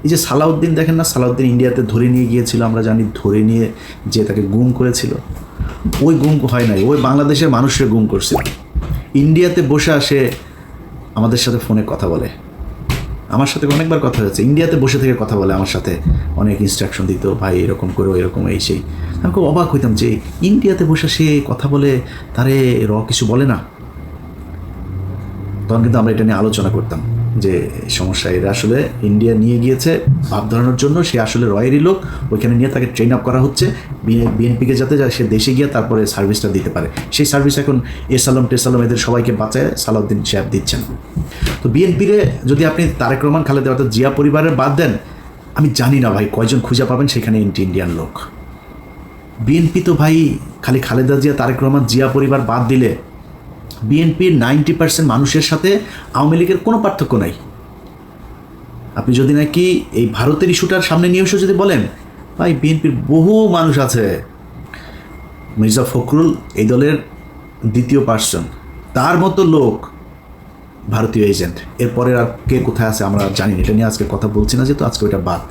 এই যে সালাউদ্দিন দেখেন না, সালাউদ্দিন ইন্ডিয়াতে ধরে নিয়ে গিয়েছিল, আমরা জানি, ধরে নিয়ে যে তাকে গুম করেছিল, ওই গুম হয় নাই, ওই বাংলাদেশের মানুষের গুম করছিল। ইন্ডিয়াতে বসে আসে আমাদের সাথে ফোনে কথা বলে, আমার সাথে অনেকবার কথা হয়েছে, ইন্ডিয়াতে বসে থেকে কথা বলে আমার সাথে, অনেক ইনস্ট্রাকশন দিত, ভাই এরকম করো, এরকম এই সেই। আমি খুব অবাক হইতাম যে ইন্ডিয়াতে বসে সে কথা বলে, তারে কিছু বলে না। তখন কিন্তু আমরা এটা নিয়ে আলোচনা করতাম যে সমস্যা, এরা আসলে ইন্ডিয়া নিয়ে গিয়েছে ভাব ধরানোর জন্য, সে আসলে রয়েরই লোক, ওইখানে নিয়ে তাকে ট্রেন আপ করা হচ্ছে বিএনপিকে, যাতে সে দেশে গিয়ে তারপরে সার্ভিসটা দিতে পারে। সেই সার্ভিস এখন এসালাম টেসালাম এদের সবাইকে বাঁচায় সালাউদ্দিন সাহেব দিচ্ছেন। তো বিএনপিরে যদি আপনি তারেক রহমান, খালেদা অর্থাৎ জিয়া পরিবারের বাদ দেন, আমি জানি না ভাই কয়জন খুঁজে পাবেন সেখানে ইন্ডিয়ান লোক। বিএনপি তো ভাই খালি খালেদা জিয়া, তারেক রহমান, জিয়া পরিবার বাদ দিলে বিএনপির 90% মানুষের সাথে আওয়ামী লীগের কোনো পার্থক্য নাই। আপনি যদি নাকি এই ভারতের ইস্যুটার সামনে নিয়ে এসে যদি বলেন, ভাই বিএনপির বহু মানুষ আছে, মির্জা ফখরুল এই দলের দ্বিতীয় পার্সন, তার মতো লোক ভারতীয় এজেন্ট, এরপরে আর কে কোথায় আছে আমরা জানি না, এটা নিয়ে আজকে কথা বলছি না, যেহেতু আজকে ওইটা বাদ।